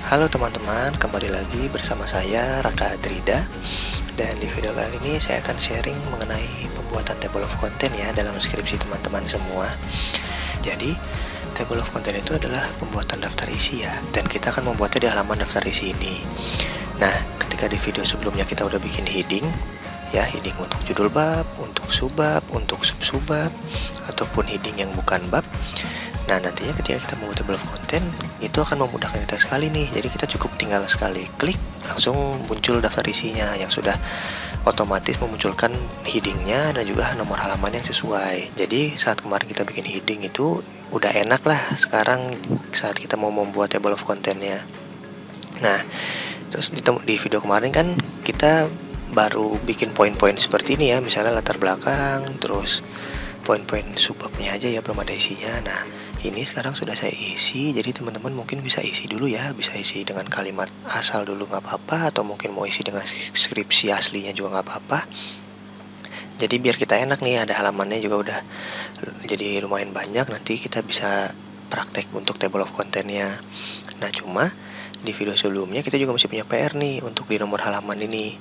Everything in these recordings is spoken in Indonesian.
Halo teman-teman, kembali lagi bersama saya Raka Adrida. Dan di video kali ini saya akan sharing mengenai pembuatan table of content ya dalam skripsi teman-teman semua. Jadi table of content itu adalah pembuatan daftar isi ya, dan kita akan membuatnya di halaman daftar isi ini. Nah, ketika di video sebelumnya kita udah bikin heading ya, heading untuk judul bab, untuk subbab, untuk sub-subbab, ataupun heading yang bukan bab. Nah, nantinya ketika kita membuat table of content, itu akan memudahkan kita sekali nih. Jadi kita cukup tinggal sekali klik, langsung muncul daftar isinya yang sudah otomatis memunculkan headingnya dan juga nomor halaman yang sesuai. Jadi saat kemarin kita bikin heading itu udah enak lah sekarang saat kita mau membuat table of contentnya. Nah, terus di video kemarin kan kita baru bikin poin-poin seperti ini ya, misalnya latar belakang, terus poin-poin subbabnya aja ya, belum ada isinya. Nah, ini sekarang sudah saya isi, jadi teman-teman mungkin bisa isi dulu ya, bisa isi dengan kalimat asal dulu nggak apa-apa, atau mungkin mau isi dengan skripsi aslinya juga nggak apa-apa. Jadi biar kita enak nih, ada halamannya juga udah jadi lumayan banyak, nanti kita bisa praktek untuk table of contentnya. Nah, cuma di video sebelumnya kita juga masih punya PR nih untuk di nomor halaman ini,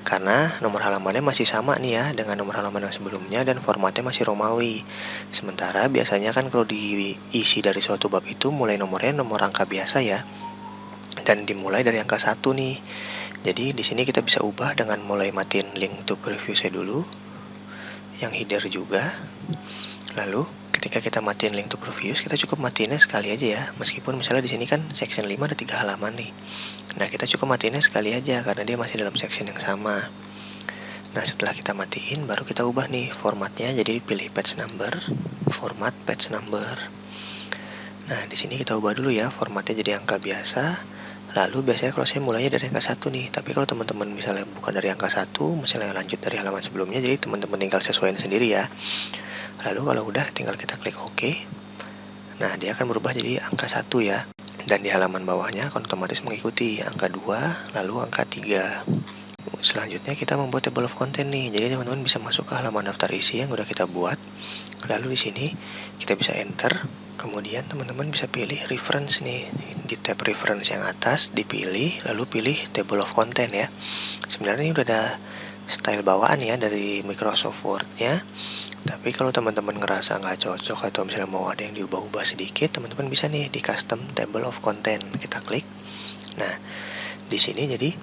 karena nomor halamannya masih sama nih ya dengan nomor halaman yang sebelumnya dan formatnya masih Romawi. Sementara biasanya kan kalau diisi dari suatu bab itu mulai nomornya nomor angka biasa ya, dan dimulai dari angka 1 nih. Jadi di sini kita bisa ubah dengan mulai matiin link to preview saya dulu, yang header juga. Lalu ketika kita matiin link to previews, kita cukup matiinnya sekali aja ya. Meskipun misalnya di sini kan section 5 ada 3 halaman nih. Nah, kita cukup matiinnya sekali aja karena dia masih dalam section yang sama. Nah, setelah kita matiin, baru kita ubah nih formatnya, jadi pilih page number, format page number. Nah, di sini kita ubah dulu ya, formatnya jadi angka biasa. Lalu biasanya kalau saya mulainya dari angka 1 nih, tapi kalau teman-teman misalnya bukan dari angka 1, misalnya lanjut dari halaman sebelumnya, jadi teman-teman tinggal sesuaiin sendiri ya. Lalu kalau udah tinggal kita klik OK. Nah, dia akan berubah jadi angka 1 ya. Dan di halaman bawahnya akan otomatis mengikuti angka 2, lalu angka 3. Selanjutnya kita membuat table of content nih. Jadi teman-teman bisa masuk ke halaman daftar isi yang udah kita buat. Lalu di sini kita bisa enter. Kemudian teman-teman bisa pilih reference nih. Di tab reference yang atas dipilih, lalu pilih table of content ya. Sebenarnya ini udah ada style bawaan ya dari Microsoft Word-nya. Tapi kalau teman-teman ngerasa nggak cocok atau misalnya mau ada yang diubah-ubah sedikit, teman-teman bisa nih di custom table of content. Kita klik. Nah, di sini jadi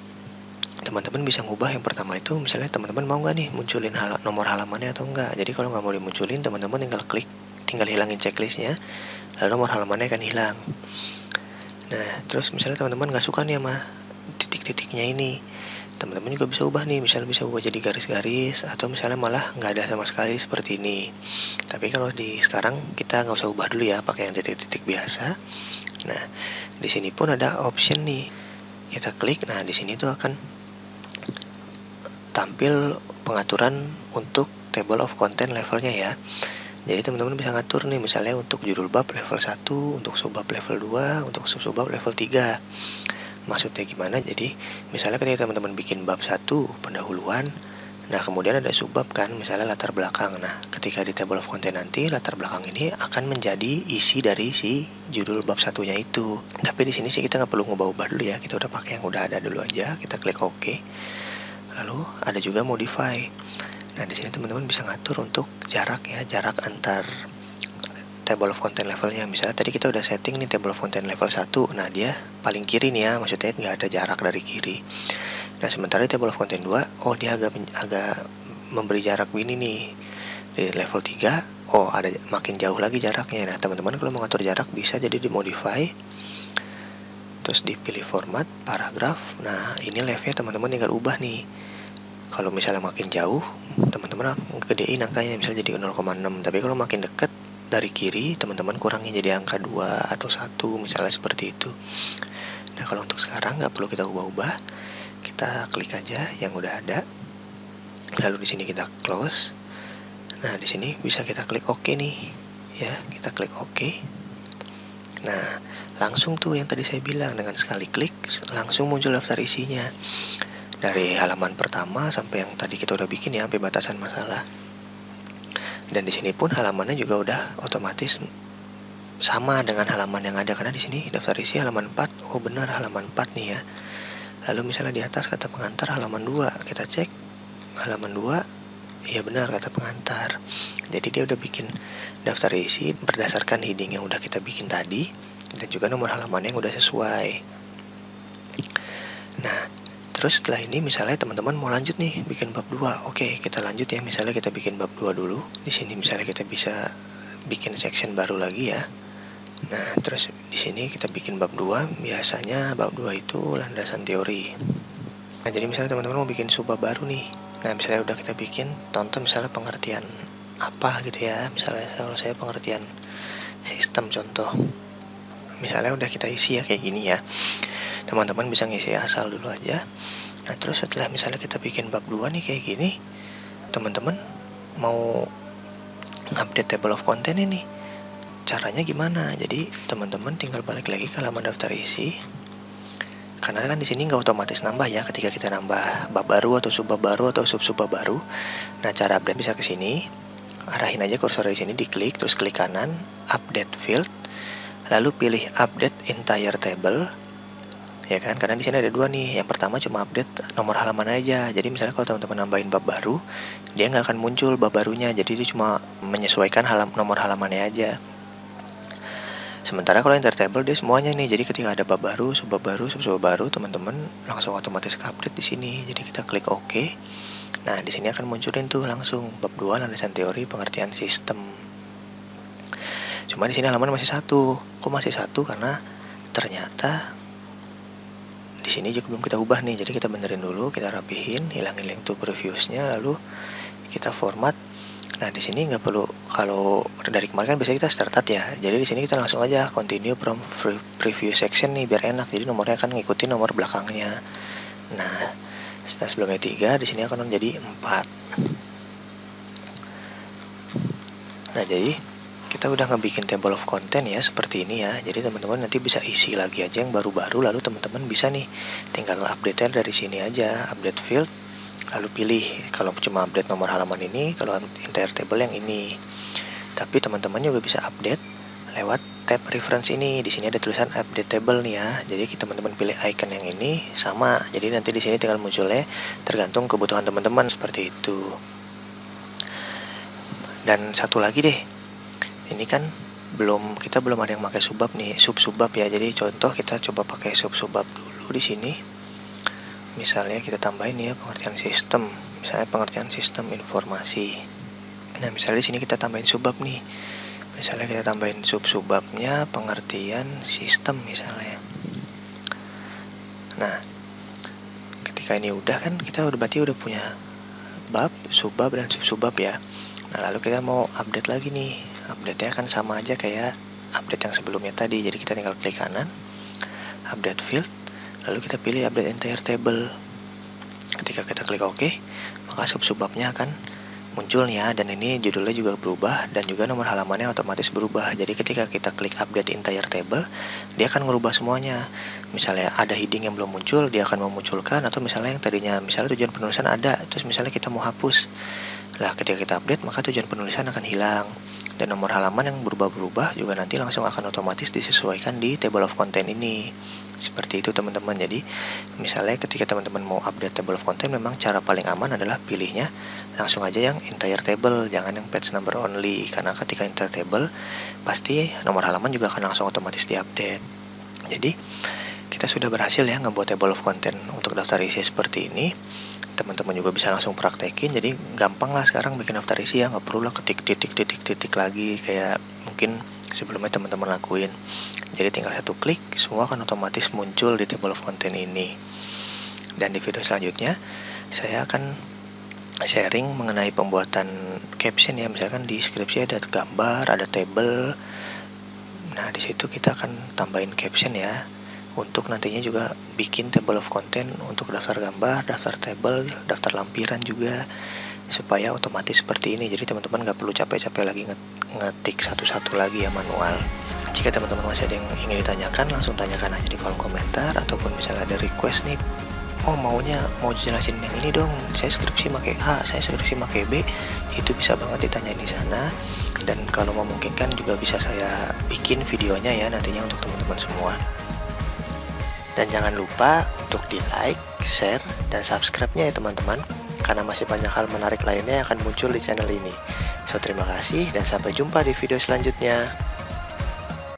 teman-teman bisa ngubah yang pertama itu, misalnya teman-teman mau nggak nih munculin nomor halamannya atau enggak. Jadi kalau nggak mau dimunculin, teman-teman tinggal klik, tinggal hilangin checklistnya, lalu nomor halamannya akan hilang. Nah, terus misalnya teman-teman nggak suka nih sama titik-titiknya ini, teman-teman juga bisa ubah nih, misalnya bisa ubah jadi garis-garis, atau misalnya malah nggak ada sama sekali seperti ini. Tapi kalau di sekarang kita nggak usah ubah dulu ya, pakai yang titik-titik biasa. Nah, di sini pun ada option nih, kita klik. Nah, di sini tuh akan tampil pengaturan untuk table of content levelnya ya. Jadi teman-teman bisa ngatur nih, misalnya untuk judul bab level 1, untuk subbab level 2, untuk sub-subbab level 3. Maksudnya gimana? Jadi misalnya ketika teman-teman bikin bab 1 pendahuluan, nah kemudian ada subbab kan, misalnya latar belakang. Nah, ketika di table of content nanti latar belakang ini akan menjadi isi dari si judul bab satunya itu. Tapi di sini sih kita nggak perlu ngubah-ubah dulu ya, kita udah pakai yang udah ada dulu aja. Kita klik OK. Lalu ada juga modify. Nah, di sini teman-teman bisa ngatur untuk jarak ya, jarak antar table of content levelnya. Misalnya tadi kita udah setting nih table of content level 1. Nah, dia paling kiri nih ya, maksudnya nggak ada jarak dari kiri. Nah, sementara di table of content 2, oh dia agak memberi jarak begini nih. Di level 3, oh ada makin jauh lagi jaraknya. Nah, teman-teman kalau mau ngatur jarak bisa jadi dimodify. Terus dipilih format, paragraf. Nah, ini levelnya teman-teman tinggal ubah nih. Kalau misalnya makin jauh, teman-teman gedein angkanya, misalnya jadi 0,6. Tapi kalau makin dekat dari kiri, teman-teman kurangin jadi angka 2 atau 1, misalnya seperti itu. Nah, kalau untuk sekarang nggak perlu kita ubah-ubah. Kita klik aja yang udah ada. Lalu di sini kita close. Nah, di sini bisa kita klik OK nih. Ya, kita klik OK. Nah, langsung tuh yang tadi saya bilang, dengan sekali klik langsung muncul daftar isinya. Dari halaman pertama sampai yang tadi kita udah bikin ya, sampai batasan masalah. Dan di sini pun halamannya juga udah otomatis sama dengan halaman yang ada, karena di sini daftar isi halaman 4. Oh benar, halaman 4 nih ya. Lalu misalnya di atas kata pengantar halaman 2, kita cek halaman 2, iya benar kata pengantar. Jadi dia udah bikin daftar isi berdasarkan heading yang udah kita bikin tadi, dan juga nomor halaman yang udah sesuai. Nah, terus setelah ini misalnya teman-teman mau lanjut nih bikin bab 2. Oke, kita lanjut ya. Misalnya kita bikin bab 2 dulu. Di sini misalnya kita bisa bikin section baru lagi ya. Nah, terus di sini kita bikin bab 2. Biasanya bab 2 itu landasan teori. Nah, jadi misalnya teman-teman mau bikin subbab baru nih. Nah, misalnya udah kita bikin, tonton misalnya pengertian apa gitu ya. Misalnya kalau saya pengertian sistem contoh. Misalnya udah kita isi ya kayak gini ya. Teman-teman bisa ngisi asal dulu aja. Nah, terus setelah misalnya kita bikin bab 2 nih kayak gini, teman-teman mau update table of content ini. Caranya gimana? Jadi teman-teman tinggal balik lagi ke halaman daftar isi. Karena kan di sini nggak otomatis nambah ya ketika kita nambah bab baru atau subbab baru atau sub-subbab baru. Nah, cara update bisa ke sini. Arahin aja kursor di sini, diklik, terus klik kanan, update field, lalu pilih update entire table. Ya kan, karena di sini ada dua nih. Yang pertama cuma update nomor halaman aja. Jadi misalnya kalau teman-teman nambahin bab baru, dia nggak akan muncul bab barunya. Jadi dia cuma menyesuaikan nomor halamannya aja. Sementara kalau enter table dia semuanya nih. Jadi ketika ada bab baru, subbab baru, teman-teman langsung otomatis update di sini. Jadi kita klik OK. Nah, di sini akan munculin tuh langsung bab 2 landasan teori pengertian sistem. Cuma di sini halaman masih 1. Kok masih 1? Karena ternyata di sini juga belum kita ubah nih. Jadi kita benerin dulu, kita rapihin, hilangin link to previews-nya, lalu kita format. Nah, di sini nggak perlu, kalau dari kemarin kan biasanya kita start ya. Jadi di sini kita langsung aja continue from preview section nih biar enak. Jadi nomornya akan ngikutin nomor belakangnya. Nah, setelah sebelumnya 3, di sini akan menjadi 4. Nah, jadi kita udah ngebikin table of content ya seperti ini ya. Jadi teman-teman nanti bisa isi lagi aja yang baru-baru, lalu teman-teman bisa nih tinggal update dari sini aja, update field, lalu pilih kalau cuma update nomor halaman ini, kalau entire table yang ini. Tapi teman-teman juga bisa update lewat tab reference ini. Di sini ada tulisan update table nih ya. Jadi teman-teman pilih icon yang ini sama. Jadi nanti di sini tinggal munculnya tergantung kebutuhan teman-teman seperti itu. Dan satu lagi deh. Ini kan kita belum ada yang pakai subbab nih, sub-subbab ya. Jadi contoh kita coba pakai sub-subbab dulu di sini. Misalnya kita tambahin ya pengertian sistem, misalnya pengertian sistem informasi. Nah, misalnya di sini kita tambahin subbab nih. Misalnya kita tambahin sub-subbabnya pengertian sistem misalnya. Nah, ketika ini udah kan kita berarti udah punya bab, subbab dan sub-subbab ya. Nah, lalu kita mau update lagi nih. Update-nya kan sama aja kayak update yang sebelumnya tadi. Jadi kita tinggal klik kanan, update field, lalu kita pilih update entire table. Ketika kita klik OK, maka sub-subbabnya akan muncul ya, dan ini judulnya juga berubah dan juga nomor halamannya otomatis berubah. Jadi ketika kita klik update entire table, dia akan merubah semuanya. Misalnya ada heading yang belum muncul, dia akan memunculkan, atau misalnya yang tadinya misalnya tujuan penulisan ada, terus misalnya kita mau hapus. Lah, ketika kita update maka tujuan penulisan akan hilang. Dan nomor halaman yang berubah-berubah juga nanti langsung akan otomatis disesuaikan di table of content ini. Seperti itu teman-teman. Jadi misalnya ketika teman-teman mau update table of content, memang cara paling aman adalah pilihnya langsung aja yang entire table, jangan yang page number only. Karena ketika entire table pasti nomor halaman juga akan langsung otomatis diupdate. Jadi kita sudah berhasil ya ngebuat table of content untuk daftar isi seperti ini. Teman-teman juga bisa langsung praktekin. Jadi gampang lah sekarang bikin daftar isi ya, nggak perlu lah ketik titik lagi kayak mungkin sebelumnya teman-teman lakuin. Jadi tinggal satu klik, semua akan otomatis muncul di table of content ini. Dan di video selanjutnya saya akan sharing mengenai pembuatan caption ya. Misalkan di deskripsi ada gambar, ada table. Nah, di situ kita akan tambahin caption ya. Untuk nantinya juga bikin table of content untuk daftar gambar, daftar table, daftar lampiran juga, supaya otomatis seperti ini. Jadi teman-teman nggak perlu capek-capek lagi ngetik satu-satu lagi ya manual. Jika teman-teman masih ada yang ingin ditanyakan, langsung tanyakan aja di kolom komentar, ataupun misalnya ada request nih oh mau jelasin yang ini dong, saya skripsi pakai A, saya skripsi pakai B, itu bisa banget ditanyain di sana. Dan kalau memungkinkan juga bisa saya bikin videonya ya nantinya untuk teman-teman semua. Dan jangan lupa untuk di like, share, dan subscribe-nya ya teman-teman, karena masih banyak hal menarik lainnya yang akan muncul di channel ini. So terima kasih dan sampai jumpa di video selanjutnya.